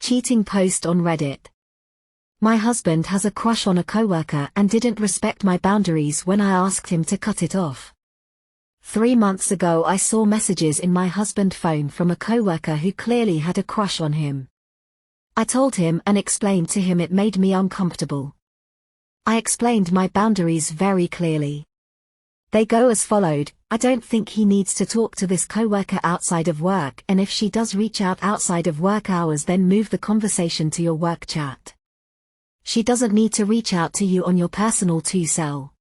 Cheating post on Reddit. My husband has a crush on a coworker and didn't respect my boundaries when I asked him to cut it off. 3 months ago I saw messages in my husband's phone from a coworker who clearly had a crush on him. I told him and explained to him it made me uncomfortable. I explained my boundaries very clearly. They go as followed: I don't think he needs to talk to this coworker outside of work, and if she does reach out outside of work hours, then move the conversation to your work chat. She doesn't need to reach out to you on your personal cell.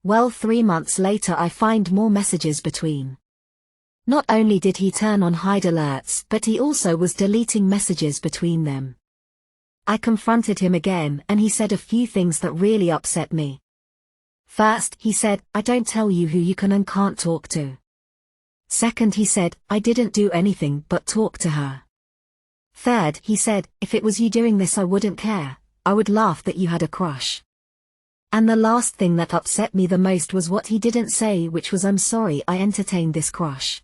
Well, 3 months later I find more messages between. Not only did he turn on hide alerts, but he also was deleting messages between them. I confronted him again and he said a few things that really upset me. First, he said, I don't tell you who you can and can't talk to. Second, he said, I didn't do anything but talk to her. Third, he said, if it was you doing this I wouldn't care, I would laugh that you had a crush. And the last thing that upset me the most was what he didn't say, which was I'm sorry I entertained this crush.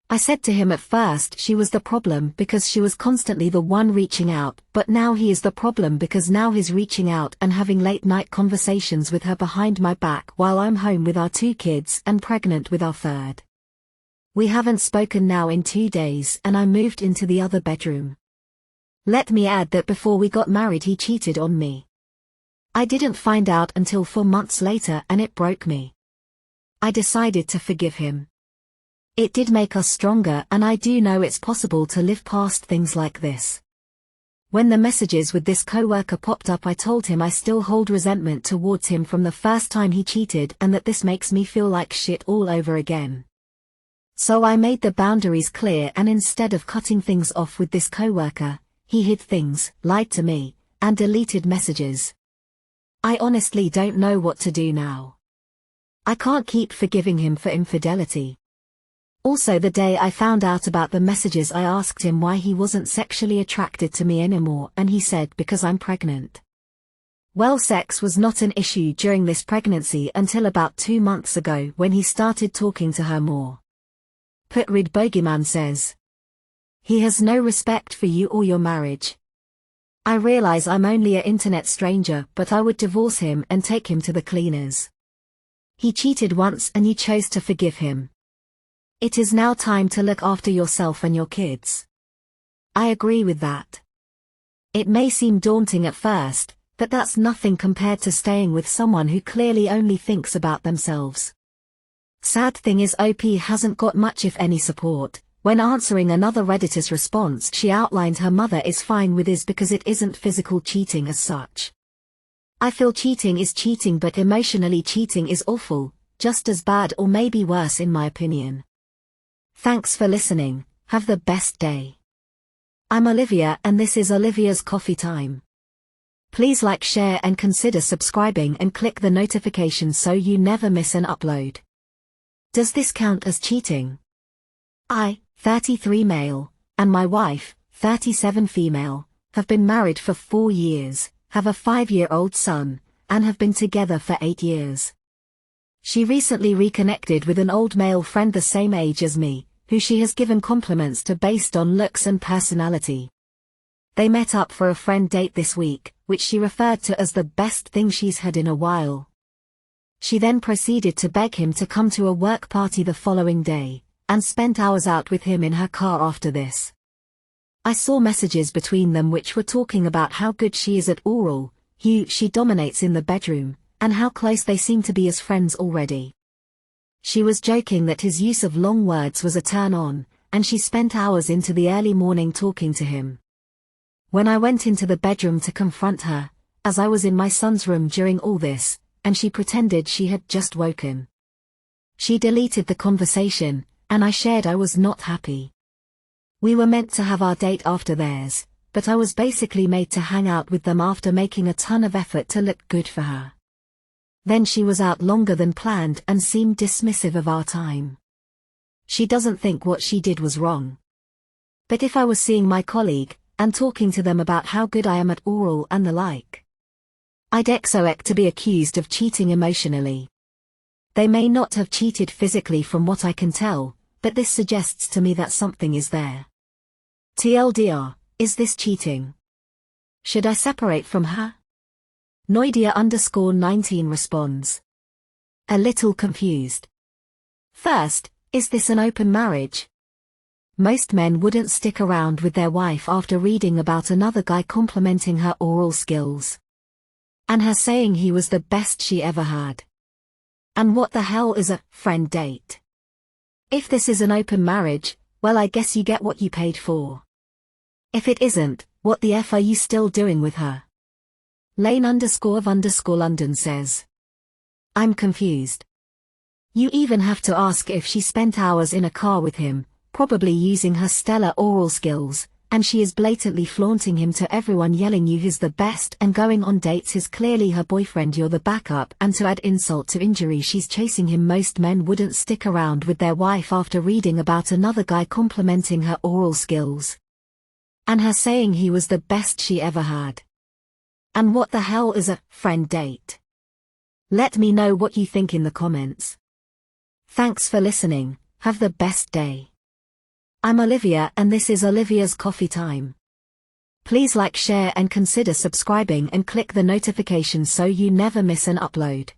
I said to him at first she was the problem because she was constantly the one reaching out, but now he is the problem because now he's reaching out and having late night conversations with her behind my back while I'm home with our 2 kids and pregnant with our 3rd. We haven't spoken now in 2 days and I moved into the other bedroom. Let me add that before we got married he cheated on me. I didn't find out until 4 months later and it broke me. I decided to forgive him. It did make us stronger, and I do know it's possible to live past things like this. When the messages with this coworker popped up, I told him I still hold resentment towards him from the first time he cheated and that this makes me feel like shit all over again. So I made the boundaries clear, and instead of cutting things off with this coworker, he hid things, lied to me, and deleted messages. I honestly don't know what to do now. I can't keep forgiving him for infidelity. Also, the day I found out about the messages I asked him why he wasn't sexually attracted to me anymore, and he said because I'm pregnant. Well, sex was not an issue during this pregnancy until about 2 months ago when he started talking to her more. Putrid Bogeyman says. He has no respect for you or your marriage. I realize I'm only an internet stranger, but I would divorce him and take him to the cleaners. He cheated once and you chose to forgive him. It is now time to look after yourself and your kids. I agree with that. It may seem daunting at first, but that's nothing compared to staying with someone who clearly only thinks about themselves. Sad thing is OP hasn't got much if any support. When answering another Redditor's response, she outlined her mother is fine with this because it isn't physical cheating as such. I feel cheating is cheating, but emotionally cheating is awful, just as bad or maybe worse in my opinion. Thanks for listening, have the best day. I'm Olivia and this is Olivia's Coffee Time. Please like, share and consider subscribing and click the notification so you never miss an upload. Does this count as cheating? I, 33 male, and my wife, 37 female, have been married for 4 years, have a 5-year-old son, and have been together for 8 years. She recently reconnected with an old male friend the same age as me, who she has given compliments to based on looks and personality. They met up for a friend date this week, which she referred to as the best thing she's had in a while. She then proceeded to beg him to come to a work party the following day, and spent hours out with him in her car after this. I saw messages between them which were talking about how good she is at oral, who she dominates in the bedroom, and how close they seem to be as friends already. She was joking that his use of long words was a turn on, and she spent hours into the early morning talking to him. When I went into the bedroom to confront her, as I was in my son's room during all this, and she pretended she had just woken. She deleted the conversation, and I shared I was not happy. We were meant to have our date after theirs, but I was basically made to hang out with them after making a ton of effort to look good for her. Then she was out longer than planned and seemed dismissive of our time. She doesn't think what she did was wrong. But if I was seeing my colleague, and talking to them about how good I am at oral and the like, I'd exoec to be accused of cheating emotionally. They may not have cheated physically from what I can tell, but this suggests to me that something is there. TLDR, Is this cheating? Should I separate from her? Noidia_19 responds. A little confused. First, is this an open marriage? Most men wouldn't stick around with their wife after reading about another guy complimenting her oral skills. And her saying he was the best she ever had. And what the hell is a friend date? If this is an open marriage, well, I guess you get what you paid for. If it isn't, what the F are you still doing with her? Lane_of_London says. I'm confused. You even have to ask if she spent hours in a car with him, probably using her stellar oral skills, and she is blatantly flaunting him to everyone, yelling you he's the best, and going on dates is clearly her boyfriend, you're the backup, and to add insult to injury she's chasing him. Most men wouldn't stick around with their wife after reading about another guy complimenting her oral skills. And her saying he was the best she ever had. And what the hell is a friend date? Let me know what you think in the comments. Thanks for listening, have the best day. I'm Olivia and this is Olivia's Coffee Time. Please like, share and consider subscribing and click the notification so you never miss an upload.